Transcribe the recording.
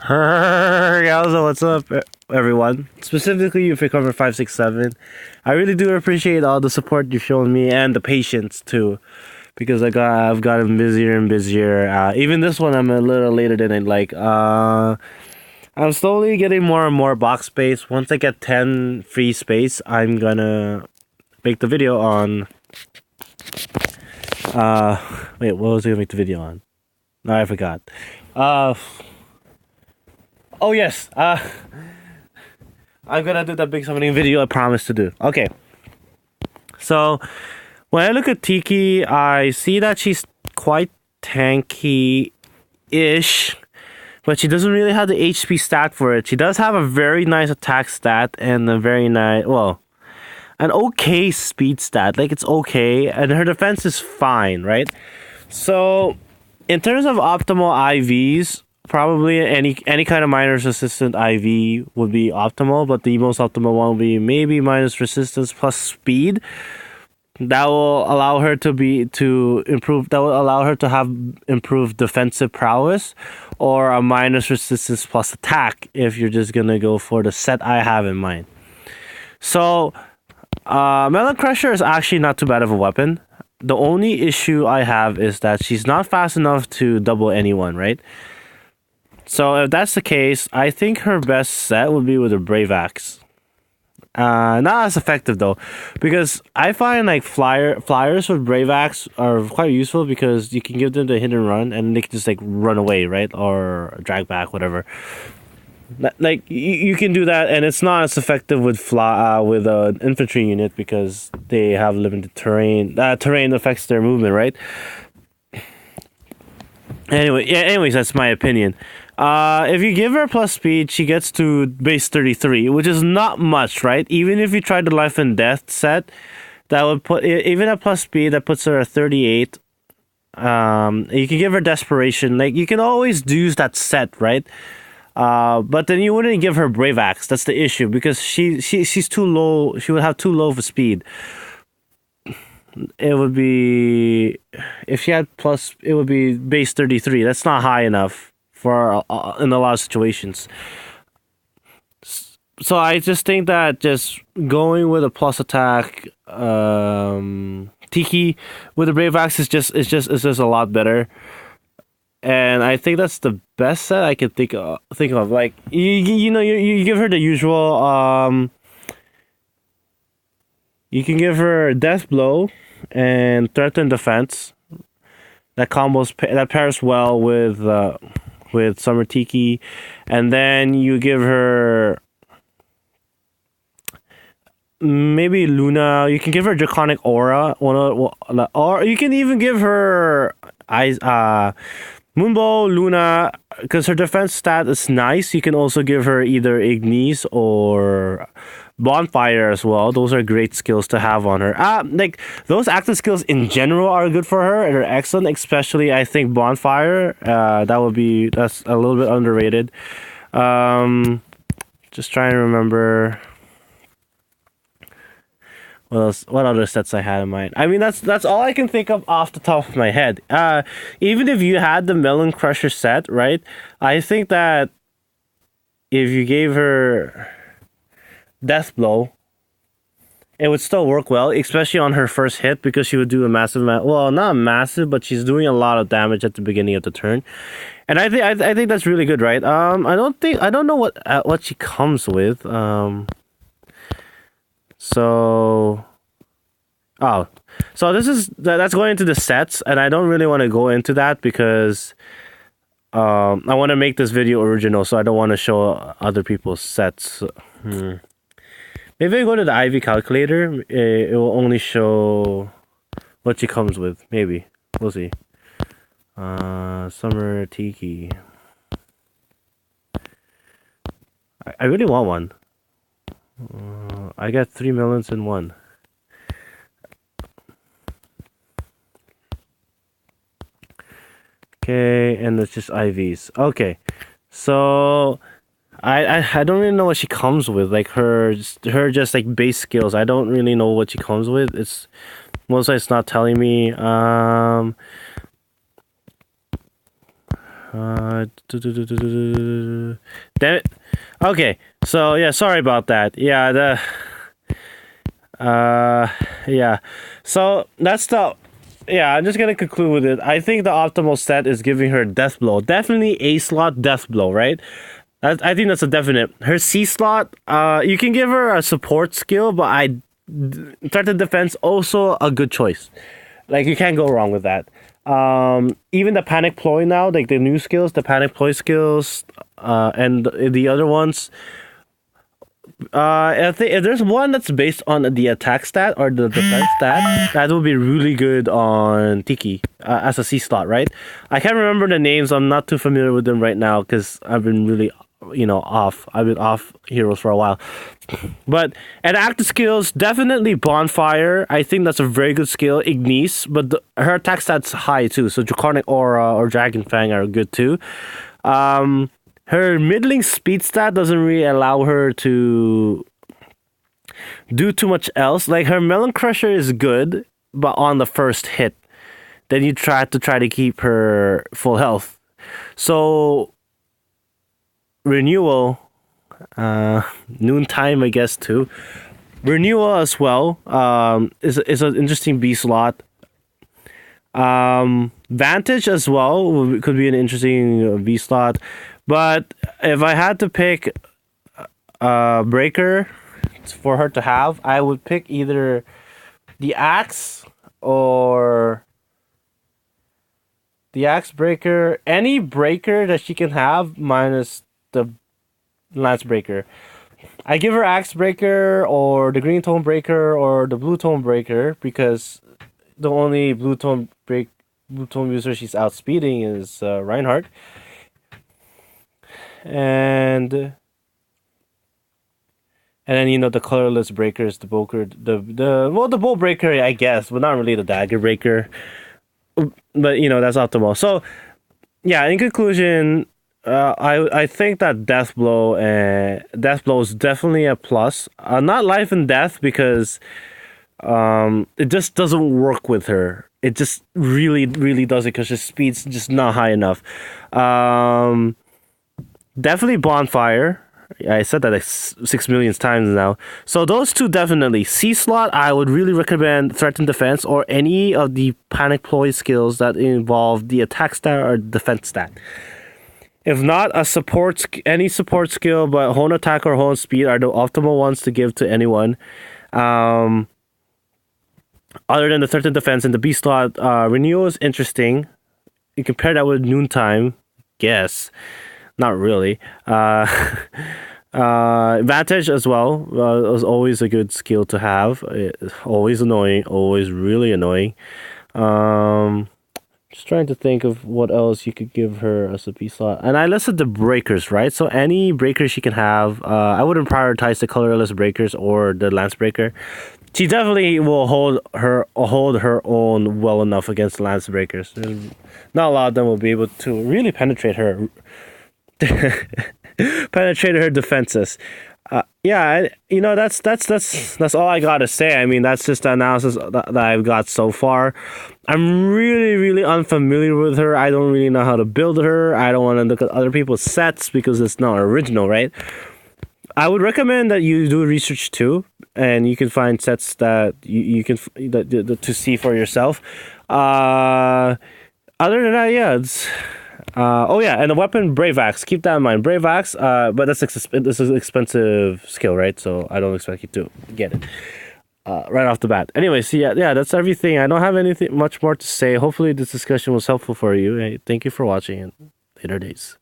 Also, what's up, everyone? Specifically, if you cover 567, I really do appreciate all the support you've shown me and the patience too, because I've gotten busier and busier. Even this one, I'm a little later than I'd like. I'm slowly getting more and more box space. Once I get 10 free space, I'm gonna make the video on. Wait, what was I gonna make the video on? No, I forgot. Oh yes. I'm gonna do that big summoning video I promised to do. Okay. So when I look at Tiki, I see that she's quite tanky-ish, but she doesn't really have the HP stat for it. She does have a very nice attack stat and a very nice, well, an okay speed stat. Like, it's okay, and her defense is fine, right? So in terms of optimal IVs, probably any kind of minus resistant IV would be optimal, but the most optimal one would be maybe minus resistance plus speed. That will allow her to improve. That will allow her to have improved defensive prowess, or a minus resistance plus attack if you're just gonna go for the set I have in mind. So, Melon Crusher is actually not too bad of a weapon. The only issue I have is that she's not fast enough to double anyone, right? So if that's the case, I think her best set would be with a Brave Axe. Not as effective though, because I find like flyers with Brave Axe are quite useful because you can give them the hit and run, and they can just like run away, right, or drag back, whatever. Like you can do that, and it's not as effective with an infantry unit because they have limited terrain. Terrain affects their movement, right? Anyways, that's my opinion. If you give her plus speed, she gets to base 33, which is not much, right? Even if you tried the life and death set, that would put, even at plus speed, that puts her at 38. You can give her desperation. Like, you can always use that set, right? But then you wouldn't give her Brave Axe. That's the issue, because she's too low. She would have too low of a speed. It would be, if she had plus, it would be base 33. That's not high enough for in a lot of situations. So I just think that just going with a plus attack, Tiki with the Brave Axe is just a lot better. And I think that's the best set I can think of. Like, you give her the usual. You can give her Death Blow and Threaten Defense. That pairs well with Summer Tiki, and then you give her maybe Luna. You can give her Draconic Aura, or you can even give her Moonbow, Luna, because her defense stat is nice. You can also give her either Ignis or Bonfire as well. Those are great skills to have on her. Like, those active skills in general are good for her and are excellent, especially I think Bonfire. That's a little bit underrated. Just trying to remember what other sets I had in mind. I mean, that's all I can think of off the top of my head. Even if you had the Melon Crusher set, right? I think that if you gave her Death Blow, it would still work well, especially on her first hit, because she would do a massive well, not massive, but she's doing a lot of damage at the beginning of the turn, and I think that's really good, right? I don't know what she comes with. So that's going into the sets, and I don't really want to go into that because I want to make this video original, so I don't want to show other people's sets. Maybe I go to the IV calculator. It will only show what she comes with. Maybe. We'll see. Summer Tiki. I really want one. I got 3 millions in one. Okay, and it's just IVs. Okay, so I don't really know what she comes with. Like, her just like base skills. I don't really know what she comes with. It's mostly it's not telling me. Damn it. Okay, so yeah, sorry about that. Yeah. So that's the. Yeah, I'm just gonna conclude with it. I think the optimal set is giving her Death Blow. Definitely A slot Death Blow, right? I think that's a definite. Her C slot, you can give her a support skill, but threat defense also a good choice. Like you can't go wrong with that. Even the panic ploy now, like the new skills, the panic ploy skills, and the other ones. I think if there's one that's based on the attack stat or the defense stat, that would be really good on Tiki as a C slot, right? I can't remember the names. I'm not too familiar with them right now because I've been really, off. I've been off heroes for a while. But and active skills, definitely Bonfire. I think that's a very good skill. Ignis, but her attack stat's high too. So Draconic Aura or Dragon Fang are good too. Her middling speed stat doesn't really allow her to do too much else. Like her Melon Crusher is good, but on the first hit, then you try to keep her full health. So renewal, noontime, I guess too. Renewal as well. Is an interesting B slot. Vantage as well could be an interesting B slot. But if I had to pick a breaker for her to have, I would pick either the axe or the axe breaker. Any breaker that she can have minus the lance breaker. I give her axe breaker or the green tone breaker or the blue tone breaker because the only blue tone user she's outspeeding is Reinhardt. And then the colorless breakers, the bulker, the bull breaker, I guess, but not really the dagger breaker. But that's optimal. So yeah, in conclusion, I think that Death Blow is definitely a plus. Not life and death because it just doesn't work with her. It just really, really doesn't because her speed's just not high enough. Definitely Bonfire. I said that like 6 million times now. So those two definitely. C slot, I would really recommend Threat and Defense or any of the Panic Ploy skills that involve the attack stat or defense stat. If not, any support skill, but Hone Attack or Hone Speed are the optimal ones to give to anyone. Other than the Threat and Defense and the B slot, Renewal is interesting. You compare that with Noontime, yes. Not really. Vantage as well was always a good skill to have. Always annoying, always really annoying. Just trying to think of what else you could give her as a B slot. And I listed the breakers, right? So any breakers she can have. I wouldn't prioritize the colorless breakers or the lance breaker. She definitely will hold her own well enough against lance breakers. Not a lot of them will be able to really penetrate her. Penetrated her defenses. That's all I gotta say. I mean, that's just the analysis that I've got so far. I'm really, really unfamiliar with her. I don't really know how to build her. I don't want to look at other people's sets because it's not original, right? I would recommend that you do research too, and you can find sets that you can to see for yourself. Other than that, yeah, it's. And the weapon Brave Axe. Keep that in mind, Brave Axe. But this is an expensive skill, right? So I don't expect you to get it right off the bat. Anyway, so yeah, that's everything. I don't have anything much more to say. Hopefully, this discussion was helpful for you. Thank you for watching, and later days.